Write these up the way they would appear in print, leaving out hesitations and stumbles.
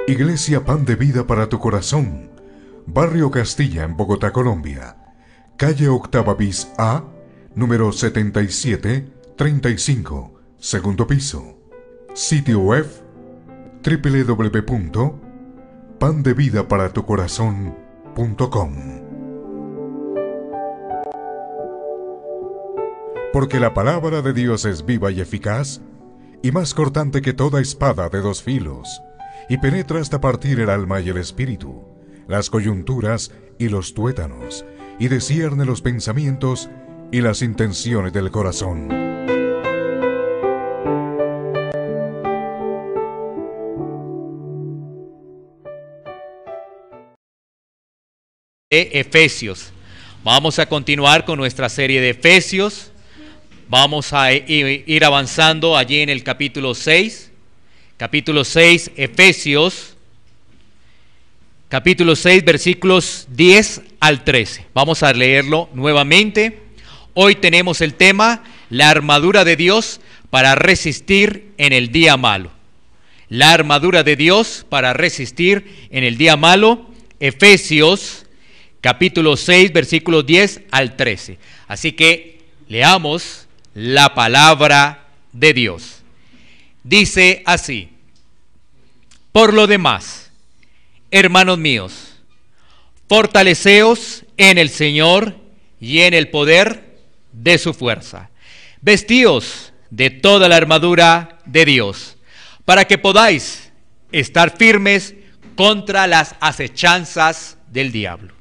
Iglesia Pan de Vida para tu Corazón, Barrio Castilla en Bogotá, Colombia. Calle Octava bis A, número 7735, segundo piso. Sitio web www.pandevidaparatucorazon.com. Porque la palabra de Dios es viva y eficaz, y más cortante que toda espada de dos filos, y penetra hasta partir el alma y el espíritu, las coyunturas y los tuétanos, y discierne los pensamientos y las intenciones del corazón. Efesios. Vamos a continuar con nuestra serie de Efesios. Vamos a ir avanzando allí en el capítulo 6. Capítulo 6, Efesios. Capítulo 6, versículos 10 al 13. Vamos a leerlo nuevamente. Hoy tenemos el tema, la armadura de Dios para resistir en el día malo. La armadura de Dios para resistir en el día malo. Efesios, capítulo 6, versículos 10 al 13. Así que leamos la palabra de Dios. Dice así: por lo demás, hermanos míos, fortaleceos en el Señor y en el poder de su fuerza. Vestíos de toda la armadura de Dios, para que podáis estar firmes contra las acechanzas del diablo.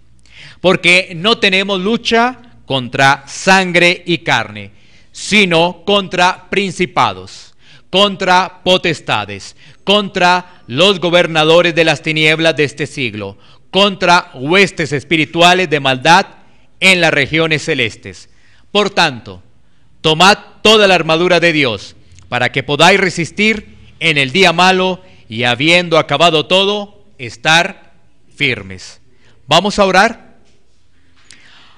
Porque no tenemos lucha contra sangre y carne, sino contra principados, contra potestades, contra los gobernadores de las tinieblas de este siglo, contra huestes espirituales de maldad en las regiones celestes. Por tanto, tomad toda la armadura de Dios, para que podáis resistir en el día malo, y habiendo acabado todo, estar firmes. Vamos a orar.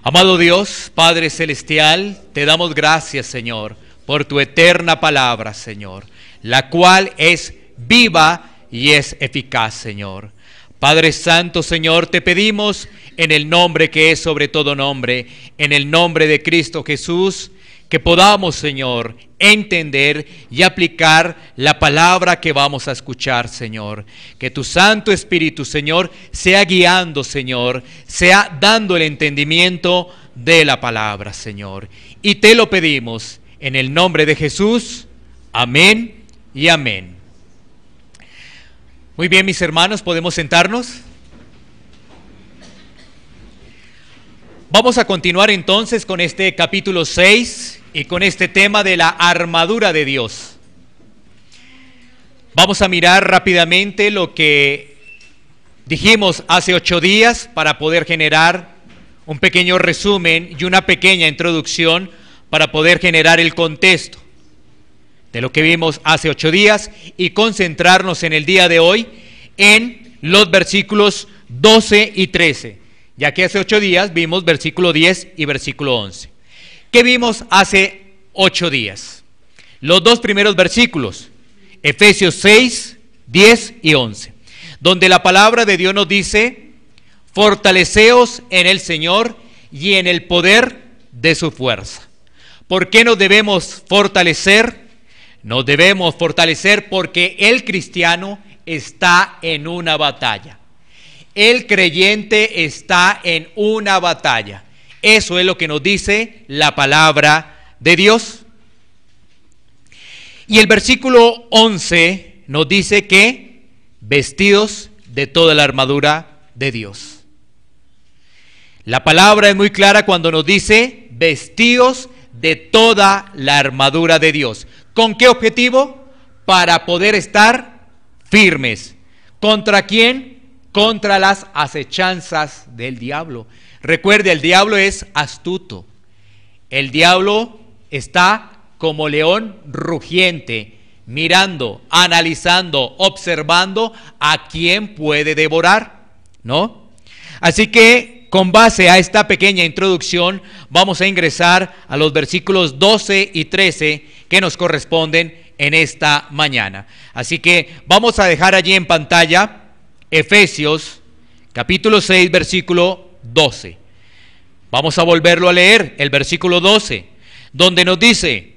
Amado Dios, Padre Celestial, te damos gracias, Señor, por tu eterna palabra, Señor, la cual es viva y es eficaz, Señor. Padre Santo, Señor, te pedimos en el nombre que es sobre todo nombre, en el nombre de Cristo Jesús, que podamos, Señor, entender y aplicar la palabra que vamos a escuchar, Señor. Que tu Santo Espíritu, Señor, sea guiando, Señor, sea dando el entendimiento de la palabra, Señor. Y te lo pedimos en el nombre de Jesús. Amén y amén. Muy bien, mis hermanos, ¿podemos sentarnos? Vamos a continuar entonces con este capítulo 6 y con este tema de la armadura de Dios. Vamos a mirar rápidamente lo que dijimos hace 8 días para poder generar un pequeño resumen y una pequeña introducción para poder generar el contexto de lo que vimos hace 8 días y concentrarnos en el día de hoy en los versículos 12 y 13. Ya que hace 8 días vimos versículo 10 y versículo 11. ¿Qué vimos hace 8 días? Los dos primeros versículos, Efesios 6, 10 y 11, donde la palabra de Dios nos dice: fortaleceos en el Señor y en el poder de su fuerza. ¿Por qué nos debemos fortalecer? Nos debemos fortalecer porque el cristiano está en una batalla. El creyente está en una batalla. Eso es lo que nos dice la palabra de Dios. Y el versículo 11 nos dice que vestidos de toda la armadura de Dios. La palabra es muy clara cuando nos dice vestidos de toda la armadura de Dios. ¿Con qué objetivo? Para poder estar firmes. ¿Contra quién? Contra las acechanzas del diablo. Recuerde, el diablo es astuto. El diablo está como león rugiente, mirando, analizando, observando a quién puede devorar, ¿no? Así que con base a esta pequeña introducción vamos a ingresar a los versículos 12 y 13 que nos corresponden en esta mañana. Así que vamos a dejar allí en pantalla Efesios capítulo 6, versículo 12. Vamos a volverlo a leer, el versículo 12, donde nos dice: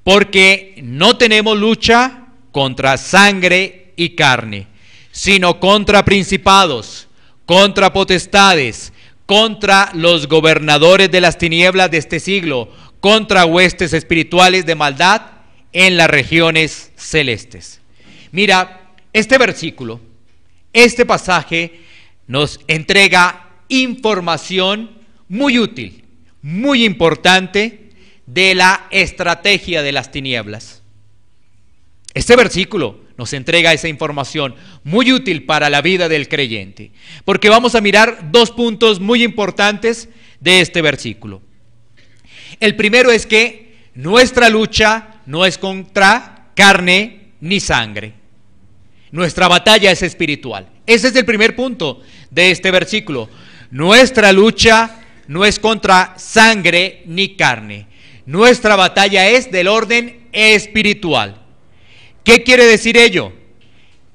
porque no tenemos lucha contra sangre y carne, sino contra principados, contra potestades, contra los gobernadores de las tinieblas de este siglo, contra huestes espirituales de maldad en las regiones celestes. Mira, este versículo, este pasaje nos entrega información muy útil, muy importante de la estrategia de las tinieblas. Este versículo nos entrega esa información muy útil para la vida del creyente, porque vamos a mirar dos puntos muy importantes de este versículo. El primero es que nuestra lucha no es contra carne ni sangre. Nuestra batalla es espiritual. Ese es el primer punto de este versículo. Nuestra lucha no es contra sangre ni carne. Nuestra batalla es del orden espiritual. ¿Qué quiere decir ello?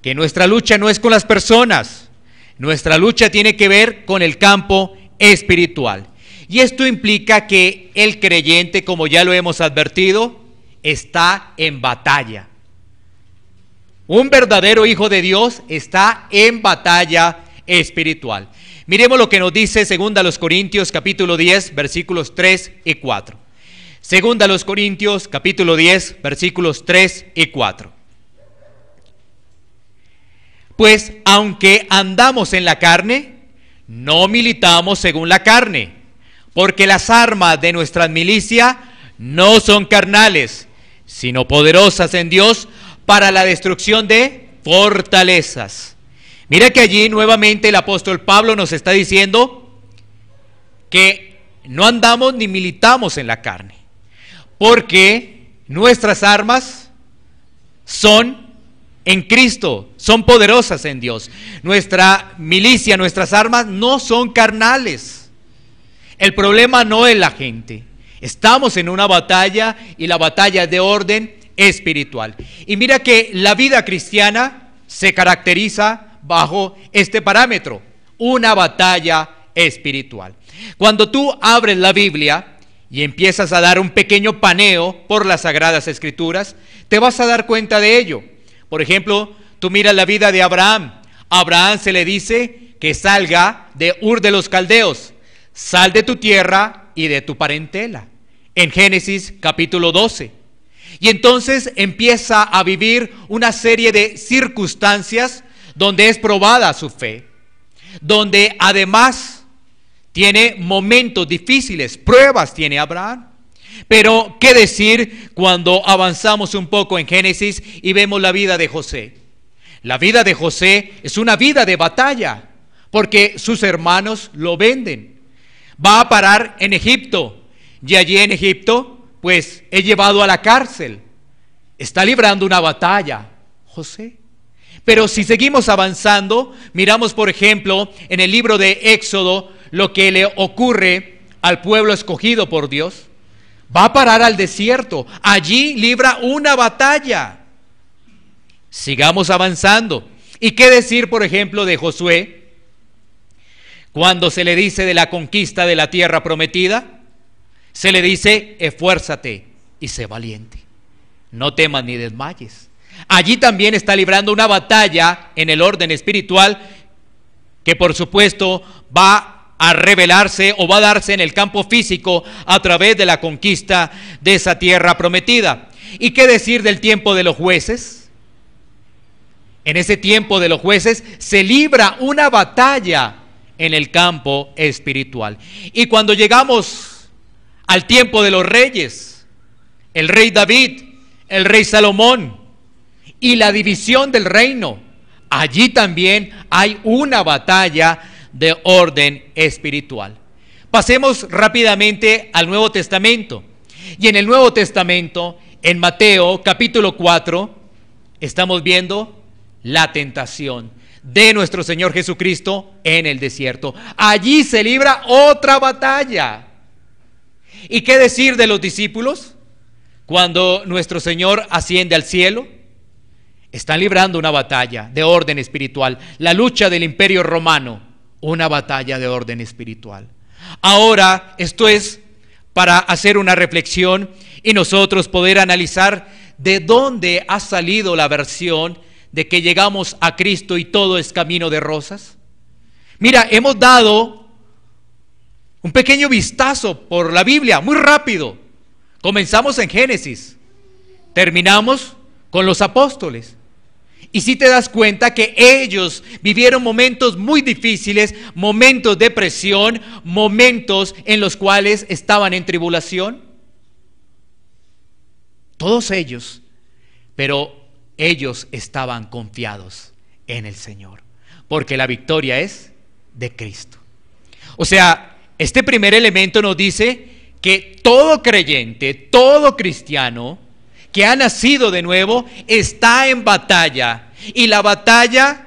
Que nuestra lucha no es con las personas. Nuestra lucha tiene que ver con el campo espiritual. Y esto implica que el creyente, como ya lo hemos advertido, está en batalla. Un verdadero hijo de Dios está en batalla espiritual. Miremos lo que nos dice 2 Corintios capítulo 10, versículos 3 y 4. 2 Corintios capítulo 10, versículos 3 y 4. Pues aunque andamos en la carne, no militamos según la carne, porque las armas de nuestra milicia no son carnales, sino poderosas en Dios para la destrucción de fortalezas. Mira que allí nuevamente el apóstol Pablo nos está diciendo que no andamos ni militamos en la carne, porque nuestras armas son en Cristo, son poderosas en Dios. Nuestra milicia, nuestras armas no son carnales. El problema no es la gente. Estamos en una batalla y la batalla es de orden espiritual. Y mira que la vida cristiana se caracteriza bajo este parámetro, una batalla espiritual. Cuando tú abres la Biblia y empiezas a dar un pequeño paneo por las Sagradas Escrituras, te vas a dar cuenta de ello. Por ejemplo, tú miras la vida de Abraham. A Abraham se le dice que salga de Ur de los Caldeos. Sal de tu tierra y de tu parentela. En Génesis capítulo 12. Y entonces empieza a vivir una serie de circunstancias donde es probada su fe. Donde además tiene momentos difíciles, pruebas tiene Abraham. Pero, ¿qué decir cuando avanzamos un poco en Génesis y vemos la vida de José? La vida de José es una vida de batalla, porque sus hermanos lo venden. Va a parar en Egipto, y allí en Egipto, pues, es llevado a la cárcel. Está librando una batalla, José. Pero si seguimos avanzando, miramos, por ejemplo, en el libro de Éxodo, lo que le ocurre al pueblo escogido por Dios. Va a parar al desierto. Allí libra una batalla. Sigamos avanzando. ¿Y qué decir, por ejemplo, de Josué? Cuando se le dice de la conquista de la tierra prometida, se le dice: esfuérzate y sé valiente. No temas ni desmayes. Allí también está librando una batalla en el orden espiritual que, por supuesto, va a revelarse o va a darse en el campo físico a través de la conquista de esa tierra prometida. ¿Y qué decir del tiempo de los jueces? En ese tiempo de los jueces se libra una batalla en el campo espiritual. Y cuando llegamos al tiempo de los reyes, el rey David, el rey Salomón y la división del reino, allí también hay una batalla de orden espiritual. Pasemos rápidamente al Nuevo Testamento. Y en el Nuevo Testamento, en Mateo capítulo 4, estamos viendo la tentación de nuestro Señor Jesucristo en el desierto. Allí se libra otra batalla. ¿Y qué decir de los discípulos? Cuando nuestro Señor asciende al cielo, Están librando una batalla de orden espiritual. La lucha del Imperio Romano, una batalla de orden espiritual. Ahora, esto es para hacer una reflexión y nosotros poder analizar de dónde ha salido la versión de que llegamos a Cristo y todo es camino de rosas. Mira, hemos dado un pequeño vistazo por la Biblia, muy rápido. Comenzamos en Génesis, terminamos con los apóstoles. Y si te das cuenta que ellos vivieron momentos muy difíciles, momentos de presión, momentos en los cuales estaban en tribulación. Todos ellos, pero ellos estaban confiados en el Señor, porque la victoria es de Cristo. O sea, este primer elemento nos dice que todo creyente, todo cristiano que ha nacido de nuevo está en batalla, y la batalla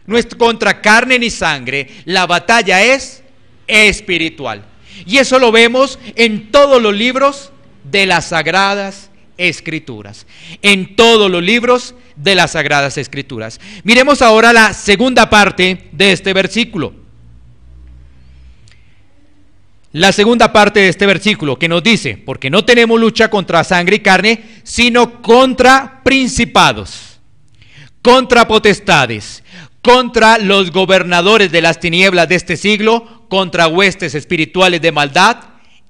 no es contra carne ni sangre, la batalla es espiritual, y eso lo vemos en todos los libros de las Sagradas Escrituras, en todos los libros de las Sagradas Escrituras. Miremos ahora la segunda parte de este versículo. La segunda parte de este versículo que nos dice: porque no tenemos lucha contra sangre y carne, sino contra principados, contra potestades, contra los gobernadores de las tinieblas de este siglo, contra huestes espirituales de maldad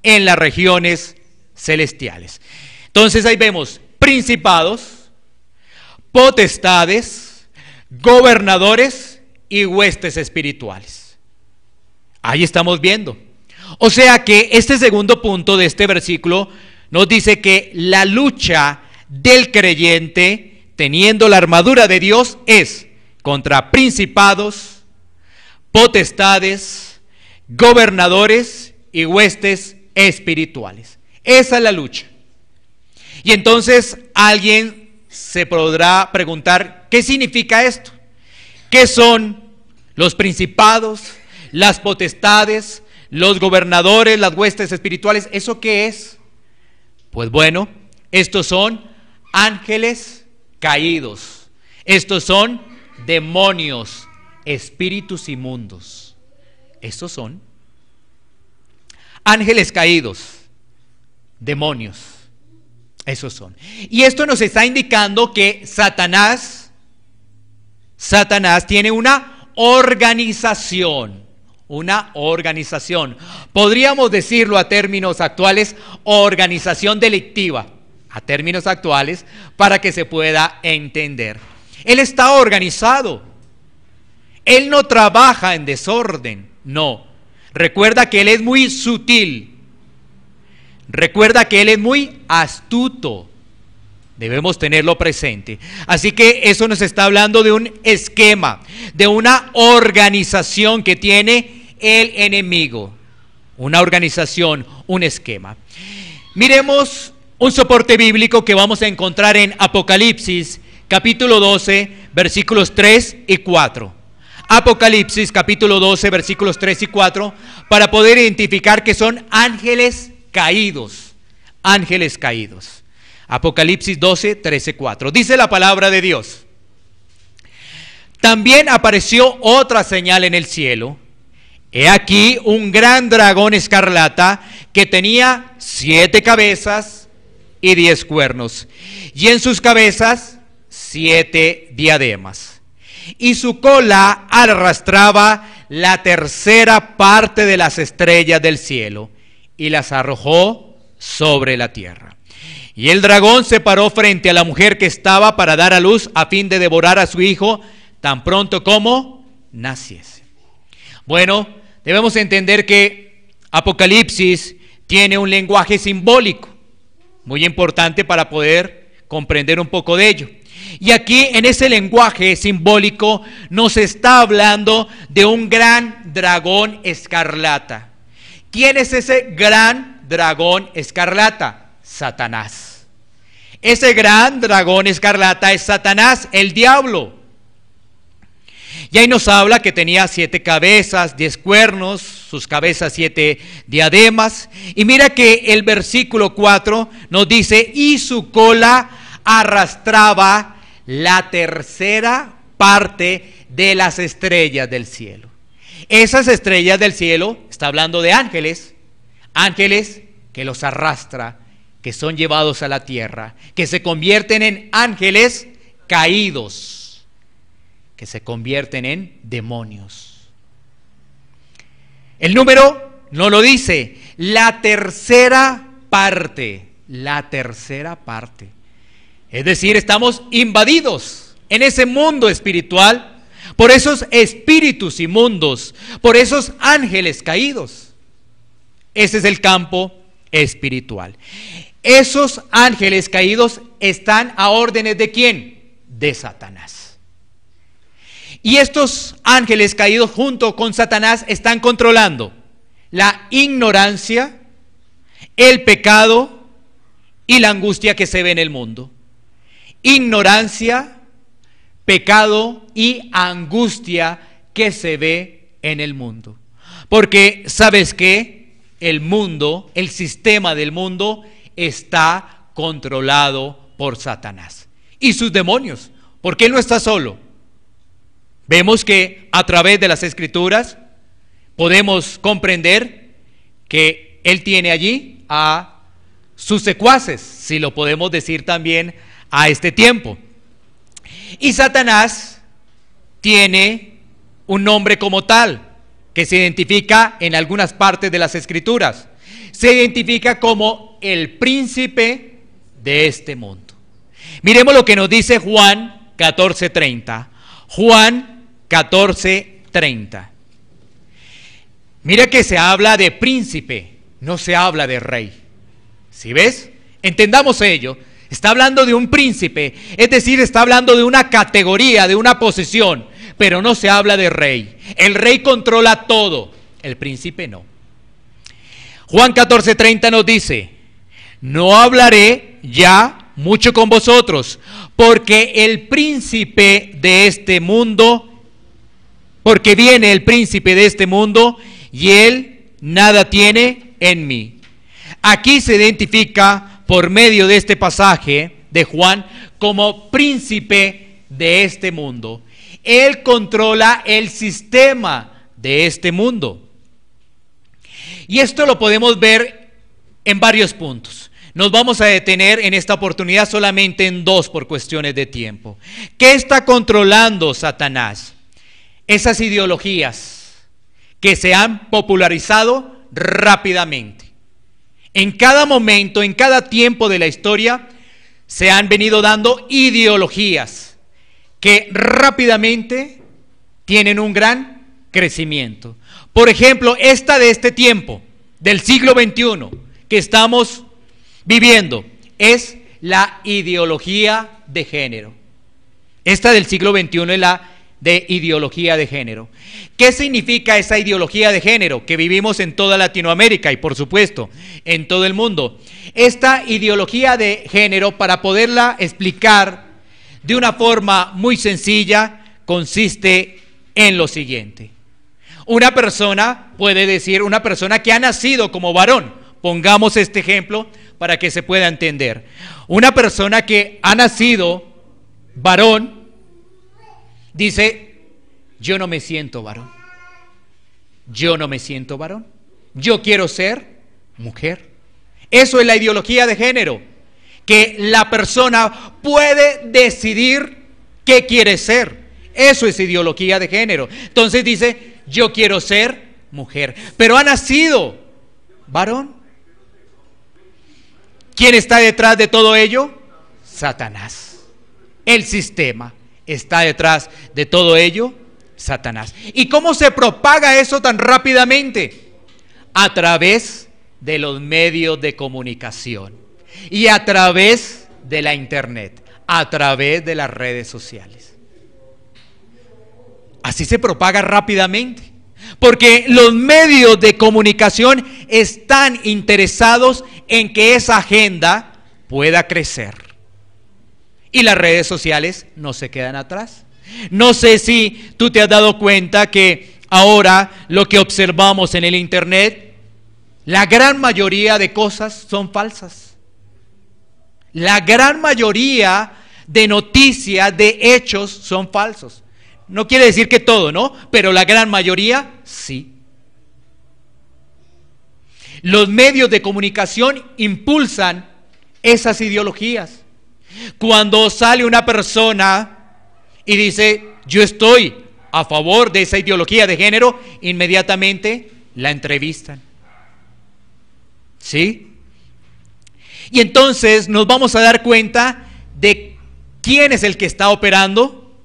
en las regiones celestiales. Entonces ahí vemos principados, potestades, gobernadores y huestes espirituales. Ahí estamos viendo. O sea que este segundo punto de este versículo nos dice que la lucha del creyente, teniendo la armadura de Dios, es contra principados, potestades, gobernadores y huestes espirituales. Esa es la lucha. Y entonces alguien se podrá preguntar, ¿qué significa esto? ¿Qué son los principados, las potestades, los gobernadores, las huestes espirituales? ¿Eso qué es? Pues bueno, estos son ángeles caídos. Estos son demonios, espíritus inmundos. Estos son ángeles caídos, demonios. Esos son. Y esto nos está indicando que Satanás tiene una organización. Una organización, podríamos decirlo a términos actuales, organización delictiva, a términos actuales, para que se pueda entender. Él está organizado, él no trabaja en desorden, no. Recuerda que él es muy sutil, recuerda que él es muy astuto. Debemos tenerlo presente. Así que eso nos está hablando de un esquema, de una organización que tiene el enemigo. Una organización, un esquema. Miremos un soporte bíblico que vamos a encontrar en Apocalipsis, capítulo 12, versículos 3 y 4. Apocalipsis, capítulo 12, versículos 3 y 4, para poder identificar que son ángeles caídos. Ángeles caídos. Apocalipsis 12, 13, 4. Dice la palabra de Dios: también apareció otra señal en el cielo. He aquí un gran dragón escarlata que tenía 7 cabezas y 10 cuernos, y en sus cabezas 7 diademas. Y su cola arrastraba la tercera parte de las estrellas del cielo y las arrojó sobre la tierra. Y el dragón se paró frente a la mujer que estaba para dar a luz, a fin de devorar a su hijo tan pronto como naciese. Bueno, debemos entender que Apocalipsis tiene un lenguaje simbólico muy importante para poder comprender un poco de ello. Y aquí en ese lenguaje simbólico nos está hablando de un gran dragón escarlata. ¿Quién es ese gran dragón escarlata? Satanás. Ese gran dragón escarlata es Satanás, el diablo. Y ahí nos habla que tenía 7 cabezas, 10 cuernos, sus cabezas 7 diademas. Y mira que el versículo 4 nos dice: y su cola arrastraba la tercera parte de las estrellas del cielo. Esas estrellas del cielo, está hablando de ángeles, ángeles que los arrastra, que son llevados a la tierra, que se convierten en ángeles caídos, que se convierten en demonios. El número no lo dice, la tercera parte, la tercera parte. Es decir, estamos invadidos en ese mundo espiritual por esos espíritus inmundos, por esos ángeles caídos. Ese es el campo espiritual. Esos ángeles caídos están a órdenes ¿de quién? De Satanás. Y estos ángeles caídos junto con Satanás están controlando la ignorancia, el pecado y la angustia que se ve en el mundo. Ignorancia, pecado y angustia que se ve en el mundo. Porque, ¿sabes qué? El mundo, el sistema del mundo está controlado por Satanás y sus demonios, porque él no está solo. Vemos que a través de las Escrituras podemos comprender que él tiene allí a sus secuaces, si lo podemos decir también a este tiempo. Y Satanás tiene un nombre como tal, que se identifica en algunas partes de las Escrituras. Se identifica como el príncipe de este mundo. Miremos lo que nos dice Juan 14:30. Juan 14:30. Mira que se habla de príncipe, no se habla de rey. ¿Sí ves? Entendamos ello. Está hablando de un príncipe, es decir, está hablando de una categoría, de una posición, pero no se habla de rey. El rey controla todo, el príncipe no. Juan 14:30 nos dice: no hablaré ya mucho con vosotros, porque el príncipe de este mundo, porque viene el príncipe de este mundo, y él nada tiene en mí. Aquí se identifica por medio de este pasaje de Juan como príncipe de este mundo. Él controla el sistema de este mundo. Y esto lo podemos ver en varios puntos. Nos vamos a detener en esta oportunidad solamente en dos por cuestiones de tiempo. ¿Qué está controlando Satanás? Esas ideologías que se han popularizado rápidamente. En cada momento, en cada tiempo de la historia, se han venido dando ideologías que rápidamente tienen un gran crecimiento. Por ejemplo, esta de este tiempo, del siglo XXI, que estamos viviendo, es la ideología de género. Esta del siglo XXI es la de ideología de género. ¿Qué significa esa ideología de género que vivimos en toda Latinoamérica y por supuesto en todo el mundo? Esta ideología de género, para poderla explicar de una forma muy sencilla, consiste en lo siguiente. Una persona puede decir, una persona que ha nacido como varón, pongamos este ejemplo para que se pueda entender. Una persona que ha nacido varón dice: yo no me siento varón. Yo no me siento varón. Yo quiero ser mujer. Eso es la ideología de género, que la persona puede decidir qué quiere ser. Eso es ideología de género. Entonces dice: yo quiero ser mujer, pero ha nacido varón. ¿Quién está detrás de todo ello? Satanás. El sistema está detrás de todo ello, Satanás. ¿Y cómo se propaga eso tan rápidamente? A través de los medios de comunicación y a través de la internet, a través de las redes sociales. Así se propaga rápidamente, porque los medios de comunicación están interesados en que esa agenda pueda crecer. Y las redes sociales no se quedan atrás. No sé si tú te has dado cuenta que ahora lo que observamos en el internet, la gran mayoría de cosas son falsas. La gran mayoría de noticias, de hechos, son falsos. No quiere decir que todo, ¿no? Pero la gran mayoría, sí. Los medios de comunicación impulsan esas ideologías. Cuando sale una persona y dice, yo estoy a favor de esa ideología de género, inmediatamente la entrevistan. ¿Sí? Y entonces nos vamos a dar cuenta de quién es el que está operando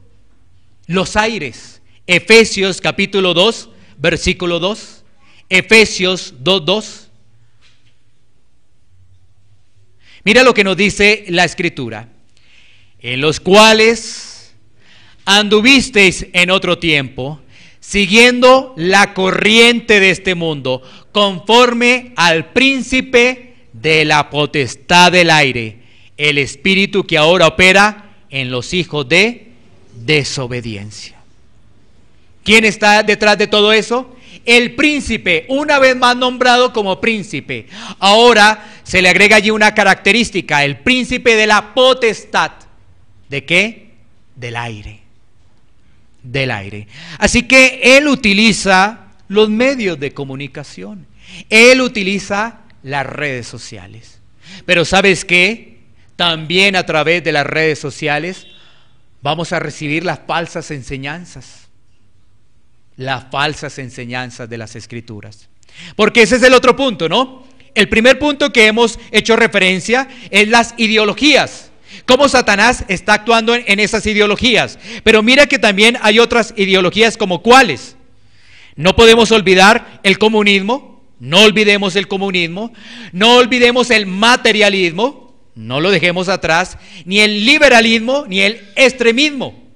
los aires. Efesios capítulo 2, versículo 2. Efesios 2:2. Mira lo que nos dice la Escritura. En los cuales anduvisteis en otro tiempo, siguiendo la corriente de este mundo, conforme al príncipe de la potestad del aire, el espíritu que ahora opera en los hijos de desobediencia. ¿Quién está detrás de todo eso? El príncipe, una vez más nombrado como príncipe. Ahora se le agrega allí una característica, el príncipe de la potestad. ¿De qué? Del aire. Del aire. Así que él utiliza los medios de comunicación. Él utiliza las redes sociales. Pero ¿sabes qué? También a través de las redes sociales vamos a recibir las falsas enseñanzas. Las falsas enseñanzas de las Escrituras. Porque ese es el otro punto, ¿no? El primer punto que hemos hecho referencia es las ideologías. Cómo Satanás está actuando en esas ideologías. Pero mira que también hay otras ideologías como cuáles. No podemos olvidar el comunismo. No olvidemos el comunismo. No olvidemos el materialismo. No lo dejemos atrás. Ni el liberalismo, ni el extremismo.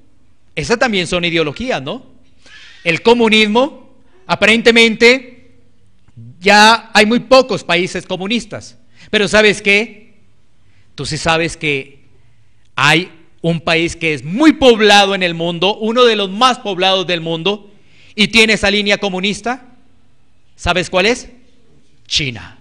Esas también son ideologías, ¿no? El comunismo, aparentemente, ya hay muy pocos países comunistas. Pero ¿sabes qué? Tú sí sabes que hay un país que es muy poblado en el mundo, uno de los más poblados del mundo, y tiene esa línea comunista. ¿Sabes cuál es? China.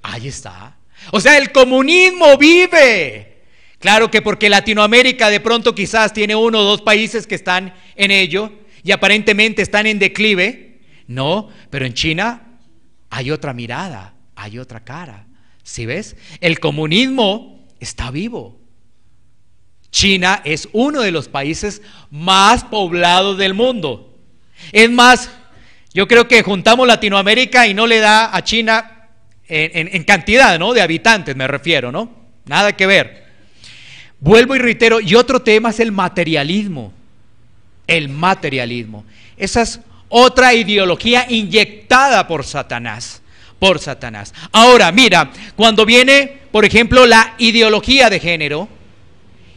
Ahí está. O sea, el comunismo vive. Claro que porque Latinoamérica de pronto quizás tiene uno o dos países que están en ello, y aparentemente están en declive. No, pero en China hay otra mirada, hay otra cara. ¿Sí ves? El comunismo está vivo. China es uno de los países más poblados del mundo. Es más, yo creo que juntamos Latinoamérica y no le da a China en cantidad, ¿no? De habitantes me refiero, ¿no? Nada que ver. Vuelvo y reitero, y otro tema es el materialismo. El materialismo. Esa es otra ideología inyectada por Satanás. Por Satanás. Ahora, mira, cuando viene, por ejemplo, la ideología de género,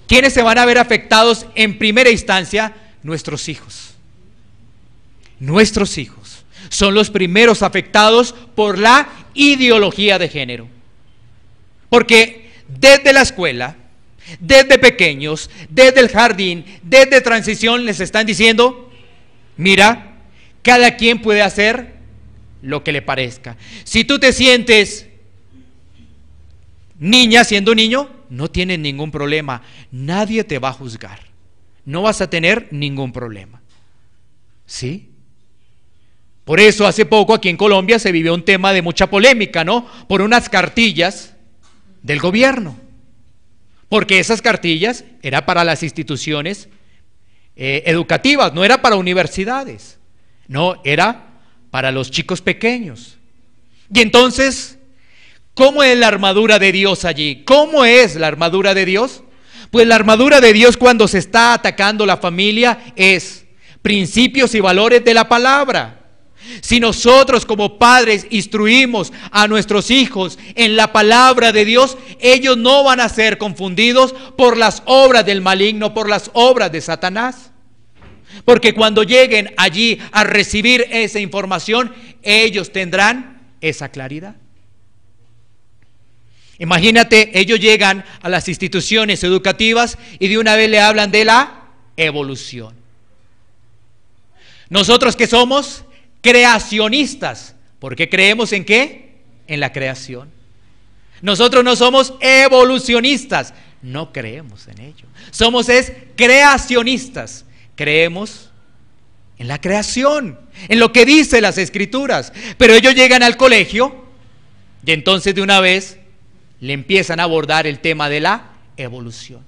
¿quiénes se van a ver afectados en primera instancia? Nuestros hijos. Nuestros hijos son los primeros afectados por la ideología de género. Porque desde la escuela, desde pequeños, desde el jardín, desde transición les están diciendo, mira, cada quien puede hacer lo que le parezca. Si tú te sientes niña siendo niño, no tienes ningún problema. Nadie te va a juzgar. No vas a tener ningún problema. ¿Sí? Por eso hace poco aquí en Colombia se vivió un tema de mucha polémica, ¿no? Por unas cartillas del gobierno. Porque esas cartillas eran para las instituciones educativas, no era para universidades, no, era para los chicos pequeños. Y entonces, ¿cómo es la armadura de Dios allí? ¿Cómo es la armadura de Dios? Pues la armadura de Dios cuando se está atacando la familia es principios y valores de la palabra. Si nosotros como padres instruimos a nuestros hijos en la palabra de Dios, ellos no van a ser confundidos por las obras del maligno, por las obras de Satanás. Porque cuando lleguen allí a recibir esa información, ellos tendrán esa claridad. Imagínate, ellos llegan a las instituciones educativas y de una vez le hablan de la evolución. ¿Nosotros qué somos? Creacionistas. ¿Por qué creemos en qué? En la creación. Nosotros no somos evolucionistas. no creemos en ello. Somos creacionistas. Creemos en la creación, en lo que dice las Escrituras. Pero ellos llegan al colegio y entonces de una vez le empiezan a abordar el tema de la evolución.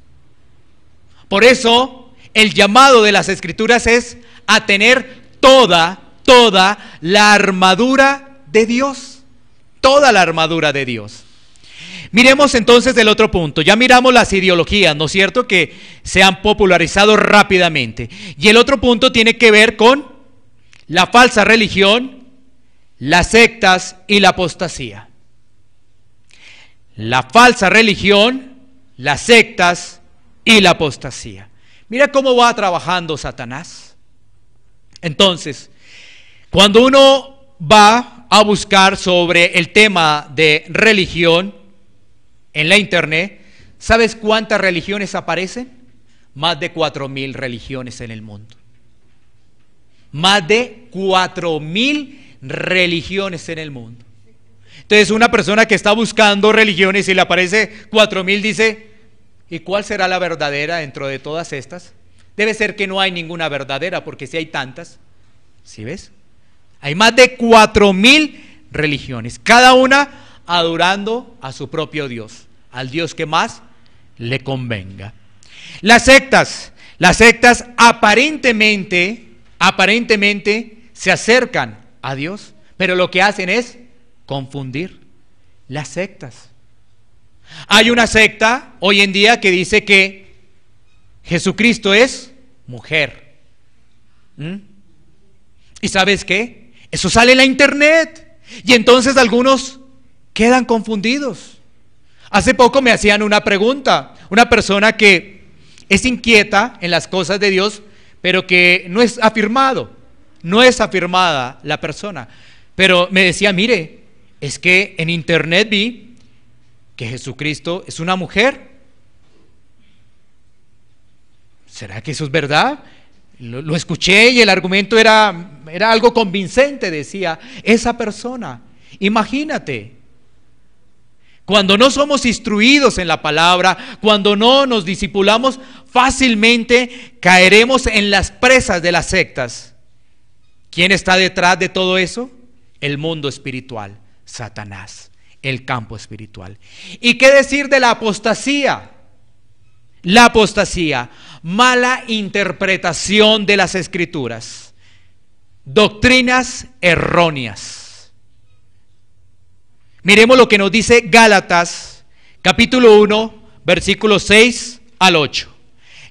Por eso el llamado de las Escrituras es a tener toda la armadura de Dios. Toda la armadura de Dios. Miremos entonces el otro punto. Ya miramos las ideologías, ¿no es cierto?, que se han popularizado rápidamente. Y el otro punto tiene que ver con la falsa religión, las sectas y la apostasía. La falsa religión, las sectas y la apostasía. Mira cómo va trabajando Satanás. Entonces, cuando uno va a buscar sobre el tema de religión en la internet, ¿sabes cuántas religiones aparecen? Más de 4.000 religiones en el mundo. Más de 4.000 religiones en el mundo. Entonces una persona que está buscando religiones y le aparece 4.000 dice, ¿y cuál será la verdadera dentro de todas estas? Debe ser que no hay ninguna verdadera, porque si hay tantas, ¿sí ves? Hay más de 4.000 religiones, cada una adorando a su propio Dios, al Dios que más le convenga. Las sectas aparentemente se acercan a Dios, pero lo que hacen es confundir. Las sectas. Hay una secta hoy en día que dice que Jesucristo es mujer. ¿Y sabes qué? Eso sale en la internet. Y entonces algunos quedan confundidos. Hace poco me hacían una pregunta, una persona que es inquieta en las cosas de Dios, pero que no es afirmada la persona. Pero me decía, mire, es que en internet vi que Jesucristo es una mujer. ¿Será que eso es verdad? Lo escuché y el argumento era algo convincente, decía esa persona. Imagínate, cuando no somos instruidos en la palabra, cuando no nos discipulamos, fácilmente caeremos en las presas de las sectas. ¿Quién está detrás de todo eso? El mundo espiritual, Satanás, el campo espiritual. ¿Y qué decir de la apostasía? La apostasía, mala interpretación de las Escrituras, doctrinas erróneas. Miremos lo que nos dice Gálatas, capítulo 1, versículos 6 al 8.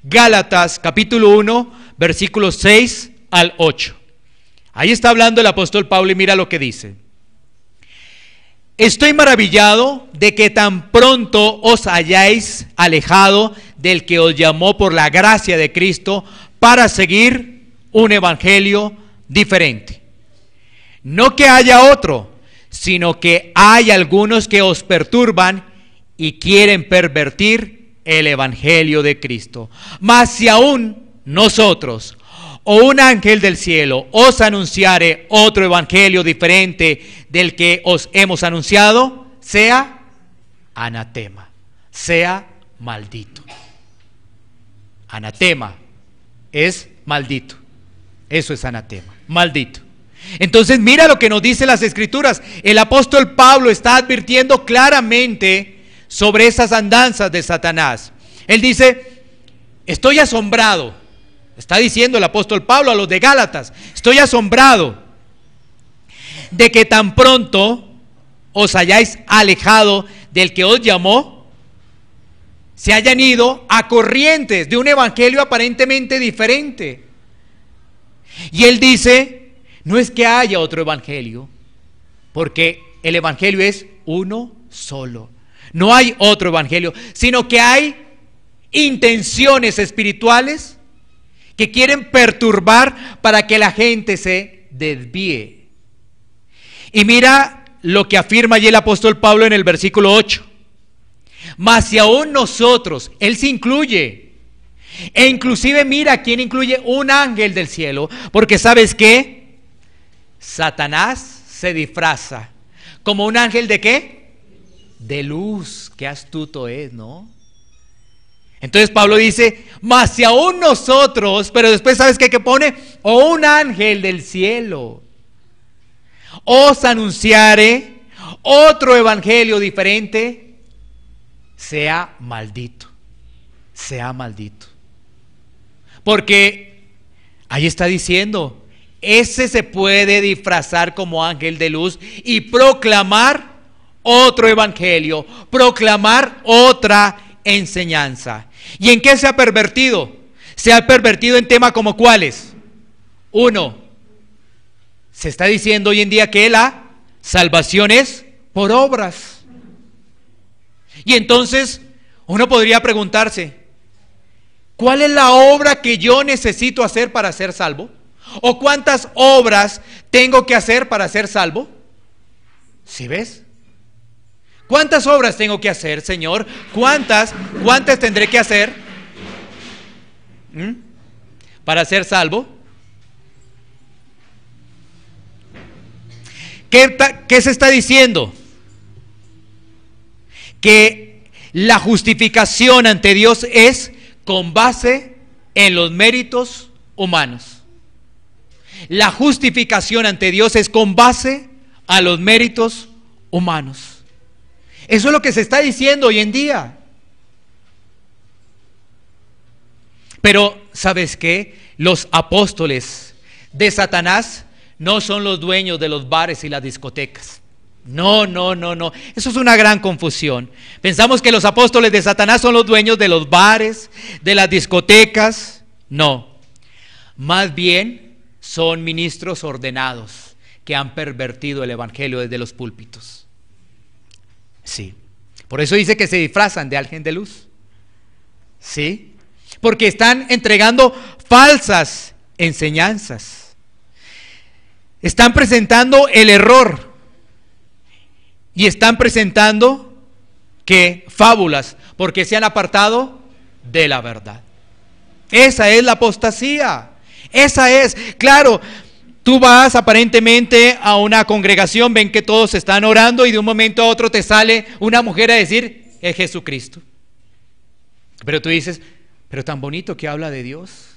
Gálatas, capítulo 1, versículos 6 al 8. Ahí está hablando el apóstol Pablo y mira lo que dice. Estoy maravillado de que tan pronto os hayáis alejado del que os llamó por la gracia de Cristo para seguir un evangelio diferente. No que haya otro, sino que hay algunos que os perturban y quieren pervertir el evangelio de Cristo. Mas si aún nosotros o un ángel del cielo os anunciare otro evangelio diferente del que os hemos anunciado, sea anatema, sea maldito. Anatema es maldito. Eso es anatema, maldito. Entonces mira lo que nos dice las Escrituras. El apóstol Pablo está advirtiendo claramente sobre esas andanzas de Satanás. Él dice, estoy asombrado. Está diciendo el apóstol Pablo a los de Gálatas, estoy asombrado de que tan pronto os hayáis alejado del que os llamó, se hayan ido a corrientes de un evangelio aparentemente diferente. Y él dice, no es que haya otro evangelio, porque el evangelio es uno solo. No hay otro evangelio, sino que hay intenciones espirituales que quieren perturbar para que la gente se desvíe. Y mira lo que afirma allí el apóstol Pablo en el versículo 8. Mas si aún nosotros, él se incluye, e inclusive mira quién incluye, un ángel del cielo, porque ¿sabes qué? Satanás se disfraza como un ángel de ¿qué? De luz. Qué astuto es, ¿no? Entonces Pablo dice, mas si aún nosotros, pero después ¿sabes qué pone? O un ángel del cielo os anunciare otro evangelio diferente, sea maldito, sea maldito. Porque ahí está diciendo, ese se puede disfrazar como ángel de luz y proclamar otro evangelio, proclamar otra enseñanza. ¿Y en qué se ha pervertido? Se ha pervertido en temas como cuáles. Uno, se está diciendo hoy en día que la salvación es por obras. Y entonces uno podría preguntarse, ¿cuál es la obra que yo necesito hacer para ser salvo? ¿O cuántas obras tengo que hacer para ser salvo? ¿Sí ves? ¿Cuántas obras tengo que hacer, Señor? ¿Cuántas tendré que hacer para ser salvo? ¿Qué se está diciendo? Que la justificación ante Dios es con base en los méritos humanos. La justificación ante Dios es con base a los méritos humanos. Eso es lo que se está diciendo hoy en día. Pero, ¿sabes qué? Los apóstoles de Satanás no son los dueños de los bares y las discotecas. No. Eso es una gran confusión. Pensamos que los apóstoles de Satanás son los dueños de los bares, de las discotecas. No. Más bien son ministros ordenados que han pervertido el evangelio desde los púlpitos. Sí. Por eso dice que se disfrazan de ángel de luz. Sí. Porque están entregando falsas enseñanzas. Están presentando el error. Y están presentando que fábulas, porque se han apartado de la verdad. Esa es la apostasía. Esa es, claro, tú vas aparentemente a una congregación, ven que todos están orando y de un momento a otro te sale una mujer a decir, es Jesucristo. Pero tú dices, pero tan bonito que habla de Dios.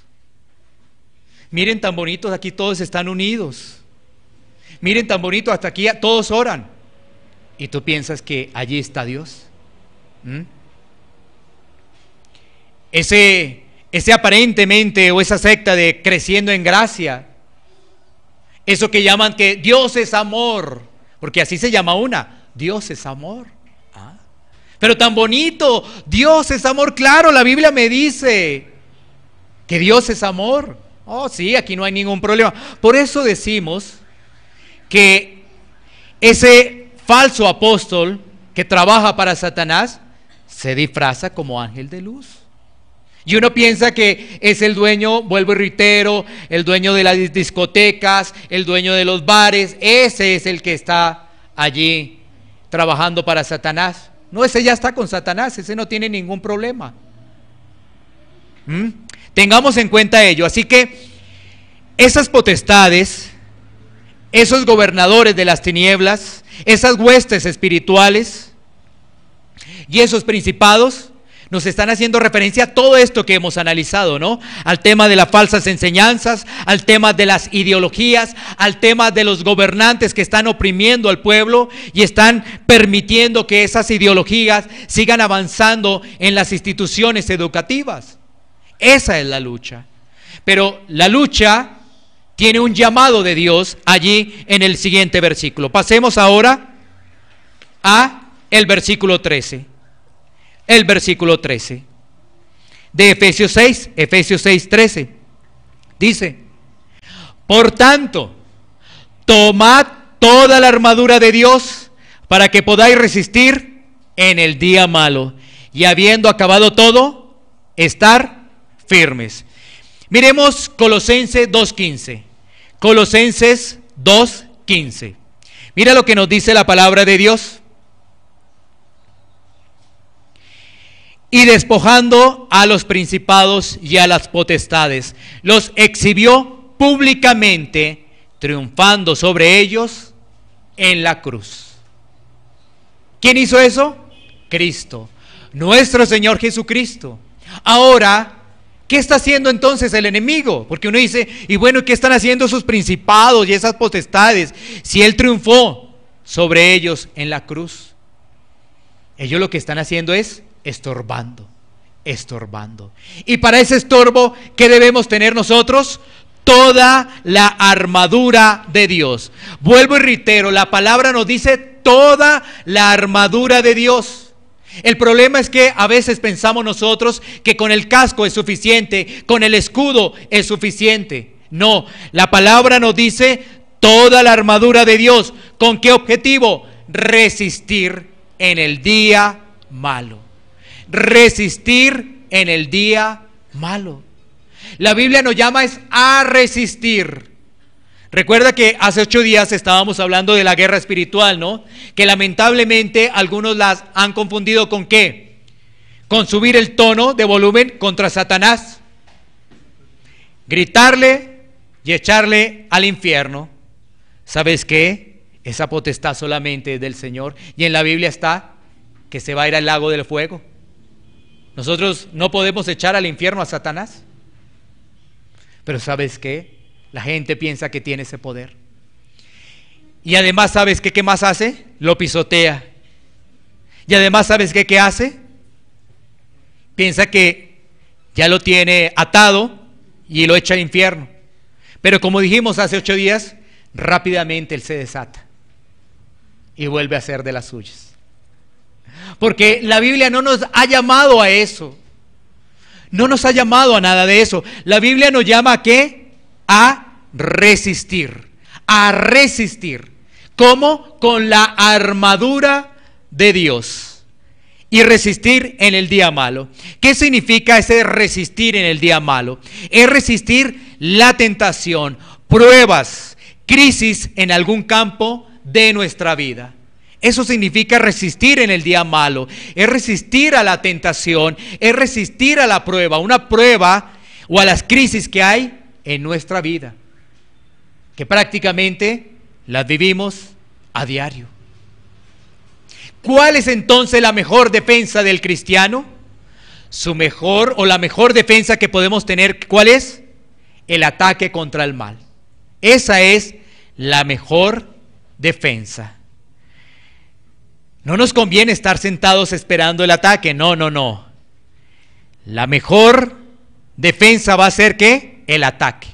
Miren tan bonitos, aquí todos están unidos. Miren tan bonito, hasta aquí todos oran. Y tú piensas que allí está Dios. Ese aparentemente o esa secta de creciendo en gracia, eso que llaman que Dios es amor, porque así se llama una, Dios es amor. Pero tan bonito, Dios es amor, claro, la Biblia me dice que Dios es amor. Oh, sí, aquí no hay ningún problema. Por eso decimos que ese falso apóstol que trabaja para Satanás se disfraza como ángel de luz. Y uno piensa que es el dueño, vuelvo y reitero, el dueño de las discotecas, el dueño de los bares. Ese es el que está allí trabajando para Satanás. No, ese ya está con Satanás, ese no tiene ningún problema. Tengamos en cuenta ello. Así que esas potestades, esos gobernadores de las tinieblas, esas huestes espirituales y esos principados nos están haciendo referencia a todo esto que hemos analizado, ¿no? Al tema de las falsas enseñanzas, al tema de las ideologías, al tema de los gobernantes que están oprimiendo al pueblo y están permitiendo que esas ideologías sigan avanzando en las instituciones educativas. Esa es la lucha. Pero la lucha tiene un llamado de Dios allí en el siguiente versículo. Pasemos ahora a el versículo 13. El versículo 13 de Efesios 6, 13. Dice, por tanto, tomad toda la armadura de Dios para que podáis resistir en el día malo y habiendo acabado todo, estar firmes. Miremos Colosenses 2:15. Colosenses 2:15. Mira lo que nos dice la palabra de Dios. Y despojando a los principados y a las potestades, los exhibió públicamente, triunfando sobre ellos en la cruz. ¿Quién hizo eso? Cristo, nuestro Señor Jesucristo. Ahora, ¿qué está haciendo entonces el enemigo? Porque uno dice, y bueno, ¿qué están haciendo esos principados y esas potestades si él triunfó sobre ellos en la cruz? Ellos lo que están haciendo es estorbando. Y para ese estorbo, ¿qué debemos tener nosotros? Toda la armadura de Dios. Vuelvo y reitero, la palabra nos dice toda la armadura de Dios. El problema es que a veces pensamos nosotros que con el casco es suficiente, con el escudo es suficiente. No, la palabra nos dice toda la armadura de Dios. ¿Con qué objetivo? Resistir en el día malo. Resistir en el día malo. La Biblia nos llama es a resistir. Recuerda que hace 8 días estábamos hablando de la guerra espiritual, ¿no? Que lamentablemente algunos las han confundido ¿con qué? Con subir el tono de volumen contra Satanás, gritarle y echarle al infierno. ¿Sabes qué? Esa potestad solamente es del Señor. Y en la Biblia está que se va a ir al lago del fuego. Nosotros no podemos echar al infierno a Satanás. Pero ¿sabes qué? La gente piensa que tiene ese poder. Y además, ¿sabes qué más hace? Lo pisotea. Y además, ¿sabes qué hace? Piensa que ya lo tiene atado y lo echa al infierno. Pero como dijimos hace 8 días, rápidamente él se desata y vuelve a hacer de las suyas. Porque la Biblia no nos ha llamado a eso. No nos ha llamado a nada de eso. La Biblia nos llama ¿a qué? A resistir. A resistir. ¿Cómo? Con la armadura de Dios. Y resistir en el día malo. ¿Qué significa ese resistir en el día malo? Es resistir la tentación, pruebas, crisis en algún campo de nuestra vida. Eso significa resistir en el día malo, es resistir a la tentación, es resistir a la prueba, una prueba o a las crisis que hay en nuestra vida, que prácticamente las vivimos a diario. ¿Cuál es entonces la mejor defensa del cristiano? Su mejor o la mejor defensa que podemos tener, ¿cuál es? El ataque contra el mal. Esa es la mejor defensa. No nos conviene estar sentados esperando el ataque, no. La mejor defensa va a ser ¿qué? El ataque.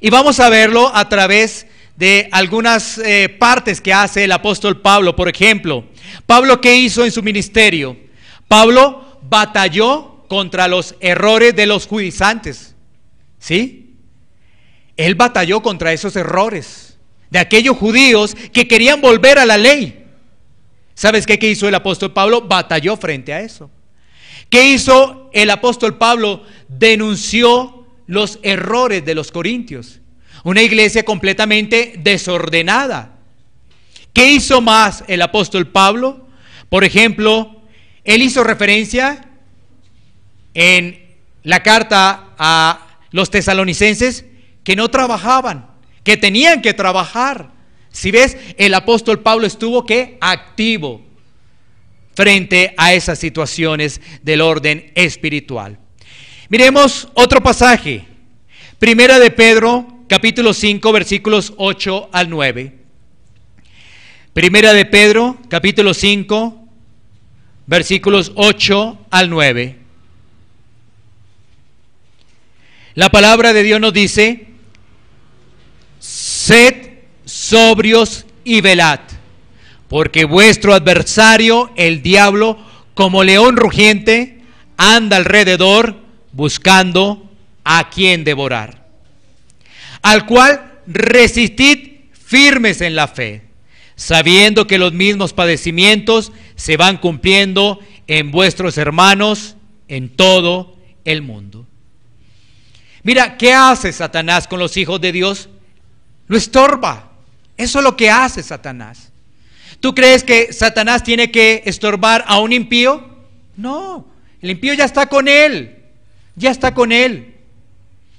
Y vamos a verlo a través de algunas partes que hace el apóstol Pablo. Por ejemplo, Pablo, ¿qué hizo en su ministerio? Pablo batalló contra los errores de los judaizantes, ¿sí? Él batalló contra esos errores de aquellos judíos que querían volver a la ley. ¿Sabes qué hizo el apóstol Pablo? Batalló frente a eso. ¿Qué hizo el apóstol Pablo? Denunció los errores de los corintios. Una iglesia completamente desordenada. ¿Qué hizo más el apóstol Pablo? Por ejemplo, él hizo referencia en la carta a los tesalonicenses que no trabajaban, que tenían que trabajar. Si ves, el apóstol Pablo estuvo ¿qué? Activo frente a esas situaciones del orden espiritual. Miremos otro pasaje. Primera de Pedro, capítulo 5, versículos 8 al 9. Primera de Pedro, capítulo 5, versículos 8 al 9. La palabra de Dios nos dice: sed sobrios y velad, porque vuestro adversario, el diablo, como león rugiente, anda alrededor buscando a quien devorar, al cual resistid firmes en la fe, sabiendo que los mismos padecimientos se van cumpliendo en vuestros hermanos en todo el mundo. Mira, ¿qué hace Satanás con los hijos de Dios? Lo estorba. Eso es lo que hace Satanás. ¿Tú crees que Satanás tiene que estorbar a un impío? No, el impío ya está con él. Ya está con él.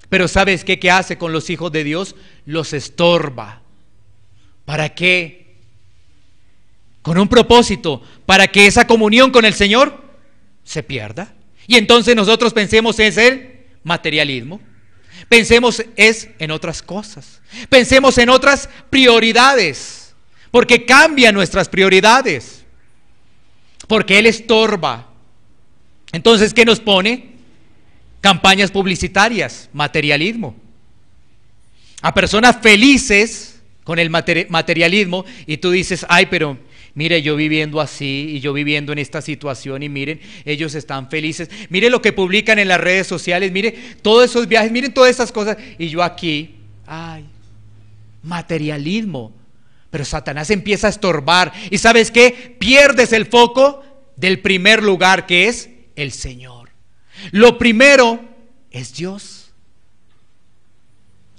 Pero ¿sabes qué hace con los hijos de Dios? Los estorba. ¿Para qué? Con un propósito, para que esa comunión con el Señor se pierda. Y entonces nosotros pensemos en el materialismo. Pensemos en otras cosas. Pensemos en otras prioridades. Porque cambia nuestras prioridades. Porque Él estorba. Entonces, ¿qué nos pone? Campañas publicitarias, materialismo. A personas felices con el materialismo, y tú dices, ay, pero mire, yo viviendo así y yo viviendo en esta situación, y miren, ellos están felices. Mire lo que publican en las redes sociales, mire todos esos viajes, miren todas esas cosas, y yo aquí, ay, materialismo. Pero Satanás empieza a estorbar, y ¿sabes qué? Pierdes el foco del primer lugar, que es el Señor. Lo primero es Dios.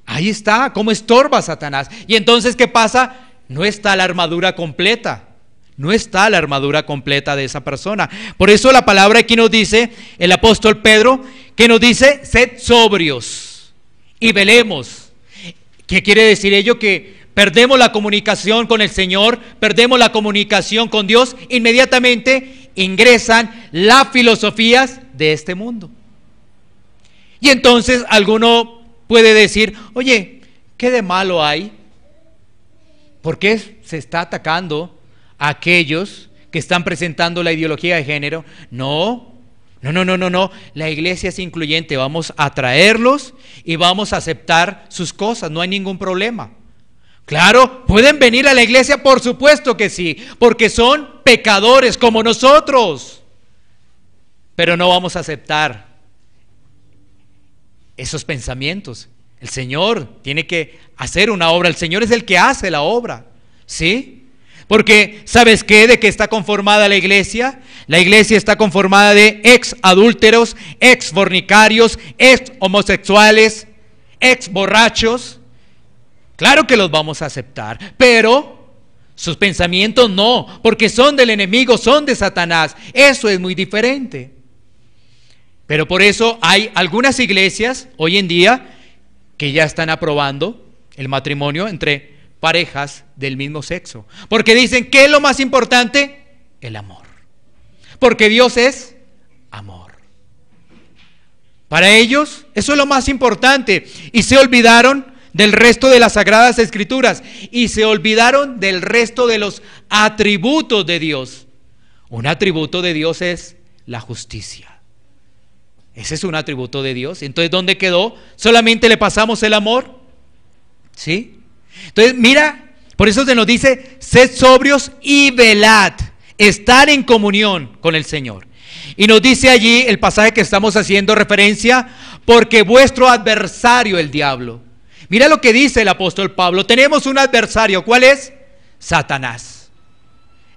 Ahí está, cómo estorba Satanás. Y entonces, ¿qué pasa? No está la armadura completa. No está la armadura completa de esa persona. Por eso la palabra aquí nos dice, el apóstol Pedro, que nos dice, sed sobrios y velemos. ¿Qué quiere decir ello? Que perdemos la comunicación con el Señor, perdemos la comunicación con Dios, inmediatamente ingresan las filosofías de este mundo. Y entonces alguno puede decir, oye, ¿qué de malo hay? ¿Por qué se está atacando a aquellos que están presentando la ideología de género? No. La iglesia es incluyente, vamos a traerlos y vamos a aceptar sus cosas, no hay ningún problema. Claro, ¿pueden venir a la iglesia? Por supuesto que sí, porque son pecadores como nosotros. Pero no vamos a aceptar esos pensamientos. El Señor tiene que hacer una obra, el Señor es el que hace la obra, ¿sí? Porque, ¿sabes qué? ¿De qué está conformada la iglesia? La iglesia está conformada de ex adúlteros, ex fornicarios, ex homosexuales, ex borrachos. Claro que los vamos a aceptar, pero sus pensamientos no, porque son del enemigo, son de Satanás. Eso es muy diferente. Pero por eso hay algunas iglesias hoy en día que ya están aprobando el matrimonio entre parejas del mismo sexo. Porque dicen, ¿qué es lo más importante? El amor. Porque Dios es amor. Para ellos, eso es lo más importante. Y se olvidaron del resto de las Sagradas Escrituras. Y se olvidaron del resto de los atributos de Dios. Un atributo de Dios es la justicia. Ese es un atributo de Dios. Entonces, ¿dónde quedó? ¿Solamente le pasamos el amor? ¿Sí? Entonces, mira, por eso se nos dice, sed sobrios y velad. Estar en comunión con el Señor. Y nos dice allí el pasaje que estamos haciendo referencia, porque vuestro adversario, el diablo. Mira lo que dice el apóstol Pablo. Tenemos un adversario. ¿Cuál es? Satanás.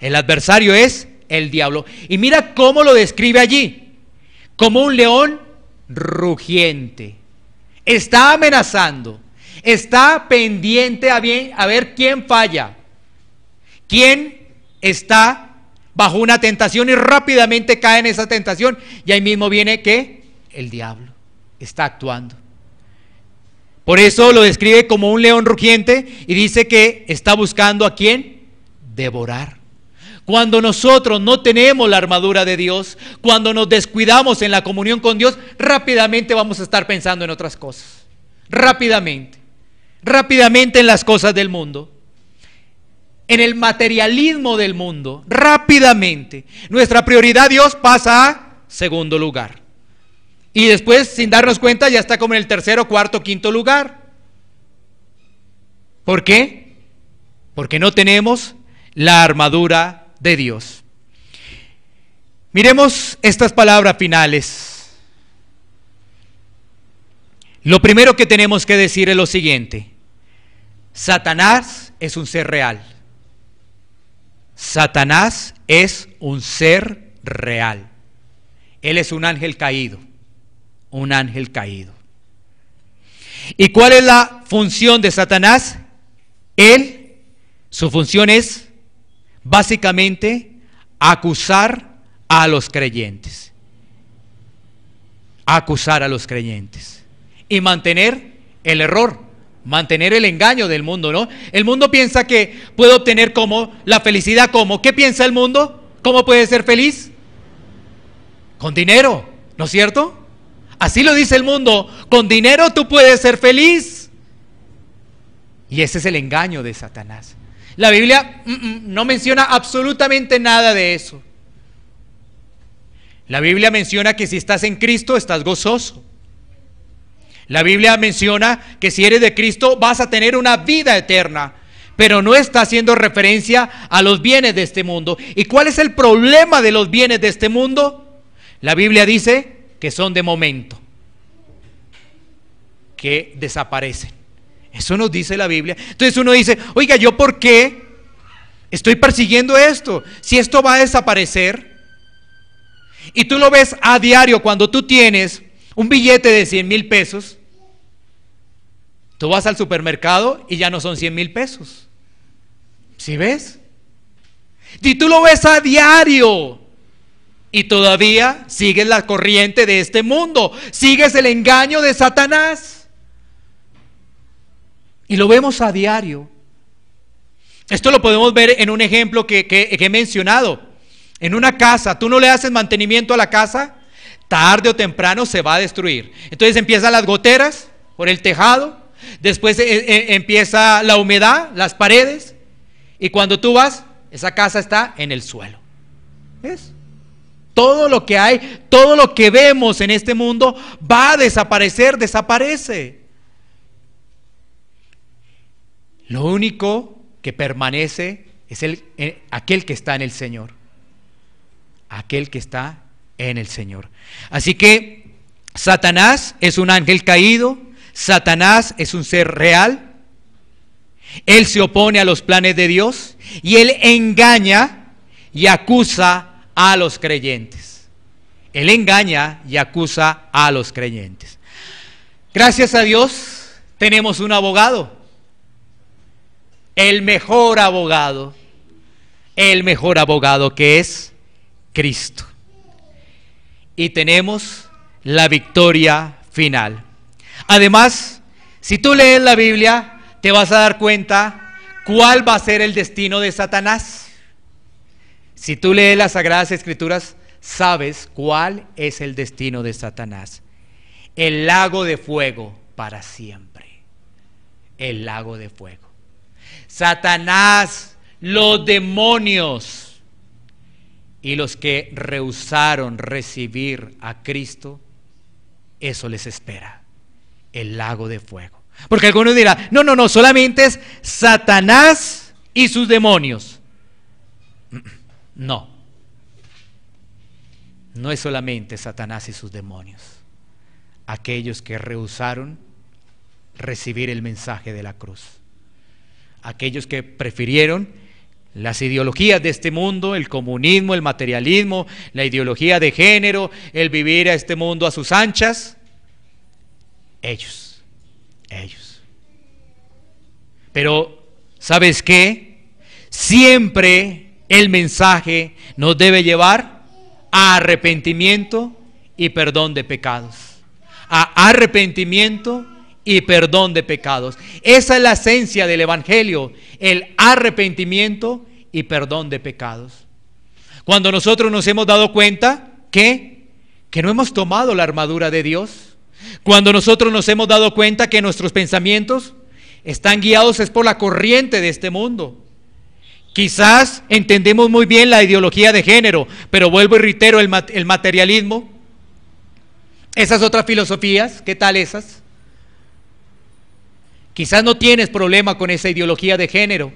El adversario es el diablo. Y mira cómo lo describe allí. Como un león rugiente. Está amenazando. Está pendiente a ver quién falla. ¿Quién está bajo una tentación y rápidamente cae en esa tentación? Y ahí mismo viene ¿qué? El diablo. Está actuando. Por eso lo describe como un león rugiente y dice que está buscando ¿a quién? Devorar. Cuando nosotros no tenemos la armadura de Dios, cuando nos descuidamos en la comunión con Dios, rápidamente vamos a estar pensando en otras cosas. Rápidamente en las cosas del mundo, en el materialismo del mundo, rápidamente. Nuestra prioridad, Dios, pasa a segundo lugar. Y después, sin darnos cuenta, ya está como en el tercero, cuarto, quinto lugar. ¿Por qué? Porque no tenemos la armadura de Dios. Miremos estas palabras finales. Lo primero que tenemos que decir es lo siguiente: Satanás es un ser real. Satanás es un ser real. Él es un ángel caído. Un ángel caído. ¿Y cuál es la función de Satanás? Su función es básicamente acusar a los creyentes. Acusar a los creyentes. Y mantener el error, mantener el engaño del mundo, ¿no? El mundo piensa que puede obtener como la felicidad, como. ¿Qué piensa el mundo? ¿Cómo puede ser feliz? Con dinero. ¿no es cierto? Así lo dice el mundo, con dinero tú puedes ser feliz. Y ese es el engaño de Satanás. La Biblia no menciona absolutamente nada de eso. La Biblia menciona que si estás en Cristo estás gozoso. La Biblia menciona que si eres de Cristo vas a tener una vida eterna, pero no está haciendo referencia a los bienes de este mundo. ¿Y cuál es el problema de los bienes de este mundo? La Biblia dice que son de momento, que desaparecen. Eso nos dice la Biblia. Entonces uno dice, oiga, ¿yo por qué estoy persiguiendo esto? Si esto va a desaparecer. Y tú lo ves a diario cuando tú tienes un billete de 100,000 pesos. Tú vas al supermercado y ya no son 100,000 pesos. ¿Sí ves? Y tú lo ves a diario y todavía sigues la corriente de este mundo, sigues el engaño de Satanás. Y lo vemos a diario. Esto lo podemos ver en un ejemplo que he mencionado. En una casa, tú no le haces mantenimiento a la casa, tarde o temprano se va a destruir. Entonces empiezan las goteras por el tejado, después empieza la humedad, las paredes, y cuando tú vas, esa casa está en el suelo. ¿Ves? Todo lo que hay, todo lo que vemos en este mundo va a desaparecer, desaparece. Lo único que permanece es aquel que está en el Señor. Aquel que está en el Señor. Así que Satanás es un ángel caído, Satanás es un ser real, él se opone a los planes de Dios y él engaña y acusa a los creyentes. Él engaña y acusa a los creyentes. Gracias a Dios tenemos un abogado, el mejor abogado que es Cristo. Y tenemos la victoria final. Además, si tú lees la Biblia, te vas a dar cuenta cuál va a ser el destino de Satanás. Si tú lees las Sagradas Escrituras, sabes cuál es el destino de Satanás. El lago de fuego para siempre. El lago de fuego. Satanás, los demonios y los que rehusaron recibir a Cristo, eso les espera, el lago de fuego. Porque algunos dirán, no, solamente es Satanás y sus demonios. No es solamente Satanás y sus demonios. Aquellos que rehusaron recibir el mensaje de la cruz. Aquellos que prefirieron las ideologías de este mundo, el comunismo, el materialismo, la ideología de género, el vivir a este mundo a sus anchas. Ellos. Pero, ¿sabes qué? Siempre el mensaje nos debe llevar a arrepentimiento y perdón de pecados. A arrepentimiento y perdón de pecados. Esa es la esencia del Evangelio, el arrepentimiento y perdón de pecados. Cuando nosotros nos hemos dado cuenta que no hemos tomado la armadura de Dios, cuando nosotros nos hemos dado cuenta que nuestros pensamientos están guiados es por la corriente de este mundo. Quizás entendemos muy bien la ideología de género, pero vuelvo y reitero, el materialismo, esas otras filosofías, ¿qué tal esas? Quizás no tienes problema con esa ideología de género,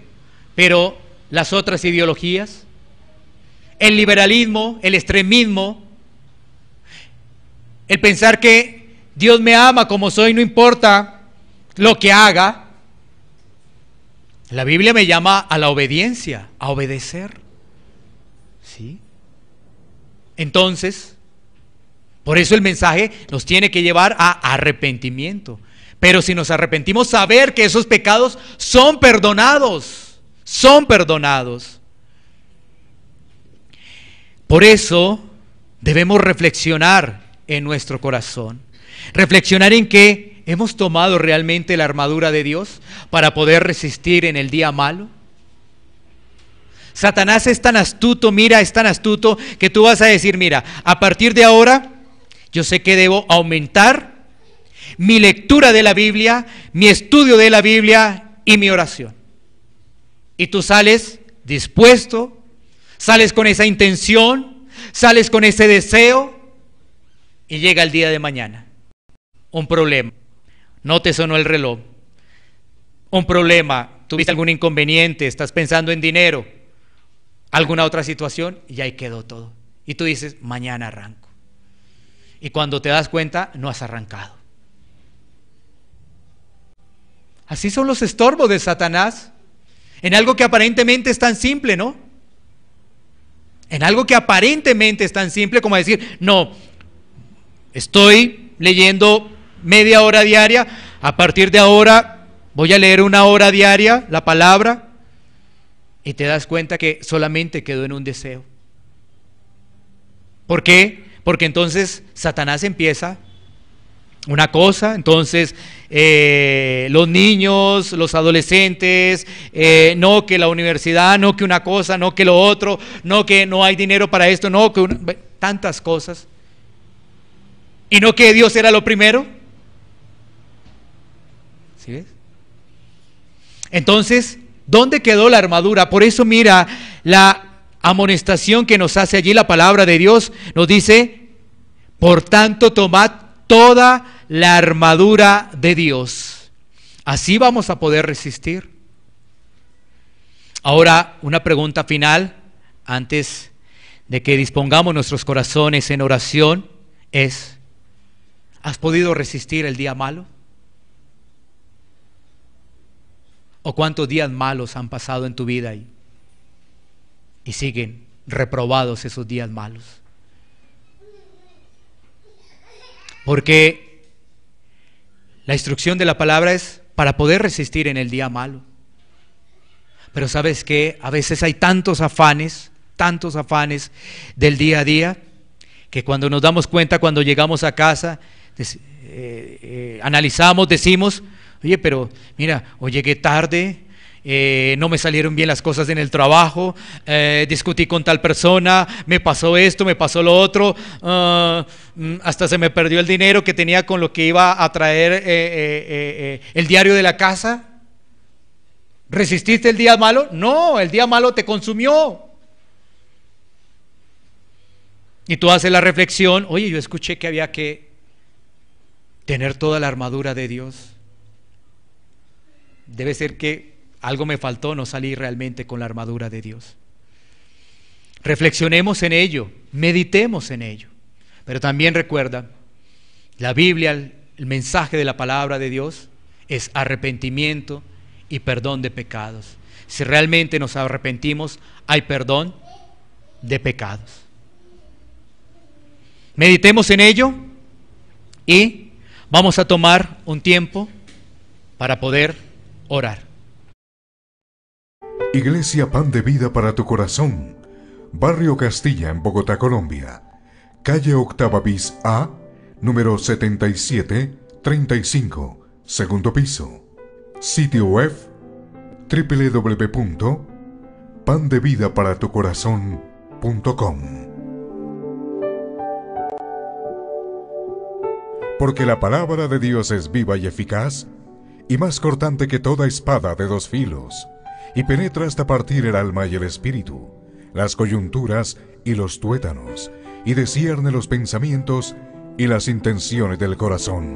pero las otras ideologías, el liberalismo, el extremismo, el pensar que Dios me ama como soy, no importa lo que haga. La Biblia me llama a la obediencia, a obedecer. ¿Sí? Entonces, por eso el mensaje nos tiene que llevar a arrepentimiento. Pero si nos arrepentimos, saber que esos pecados son perdonados. Son perdonados. Por eso debemos reflexionar en nuestro corazón. Reflexionar en que hemos tomado realmente la armadura de Dios para poder resistir en el día malo. Satanás es tan astuto, es tan astuto que tú vas a decir, mira, a partir de ahora Yo sé que debo aumentar mi lectura de la Biblia, mi estudio de la Biblia y mi oración. Y tú sales dispuesto, sales con esa intención, sales con ese deseo y llega el día de mañana. Un problema. No te sonó el reloj. Un problema. Tuviste algún inconveniente, estás pensando en dinero, alguna otra situación y ahí quedó todo. Y tú dices, mañana arranco. Y cuando te das cuenta, no has arrancado. Así son los estorbos de Satanás. En algo que aparentemente es tan simple, ¿no? En algo que aparentemente es tan simple como decir, no, estoy leyendo media hora diaria, a partir de ahora voy a leer 1 hora diaria la palabra, y te das cuenta que solamente quedó en un deseo. ¿Por qué? Porque entonces Satanás empieza una cosa, entonces los niños, los adolescentes, no que la universidad, no que una cosa, no que lo otro, no que no hay dinero para esto, no que tantas cosas. ¿Y no que Dios era lo primero? ¿Sí ves? Entonces, ¿dónde quedó la armadura? Por eso mira la amonestación que nos hace allí la palabra de Dios. Nos dice, por tanto, tomad toda la armadura de Dios. Así vamos a poder resistir. Ahora, una pregunta final, antes de que dispongamos nuestros corazones en oración, es, ¿has podido resistir el día malo? ¿O cuántos días malos han pasado en tu vida y siguen reprobados esos días malos? Porque la instrucción de la palabra es para poder resistir en el día malo. Pero ¿sabes qué? A veces hay tantos afanes del día a día, que cuando nos damos cuenta, cuando llegamos a casa, analizamos, decimos, oye, pero mira, hoy llegué tarde, no me salieron bien las cosas en el trabajo, discutí con tal persona, me pasó esto, me pasó lo otro, hasta se me perdió el dinero que tenía con lo que iba a traer el diario de la casa. ¿Resististe el día malo? No, el día malo te consumió. Y tú haces la reflexión, oye, yo escuché que había que tener toda la armadura de Dios. Debe ser que algo me faltó, no salí realmente con la armadura de Dios. Reflexionemos en ello, meditemos en ello. Pero también recuerda, la Biblia, el mensaje de la palabra de Dios es arrepentimiento y perdón de pecados. Si realmente nos arrepentimos, hay perdón de pecados. Meditemos en ello y vamos a tomar un tiempo para poder orar. Iglesia Pan de Vida para tu Corazón, Barrio Castilla, en Bogotá, Colombia. Calle Octava bis A, número 7735, segundo piso. Sitio web www.pandevidaparatucorazon.com. Porque la palabra de Dios es viva y eficaz, y más cortante que toda espada de 2 filos, y penetra hasta partir el alma y el espíritu, las coyunturas y los tuétanos, y discierne los pensamientos y las intenciones del corazón.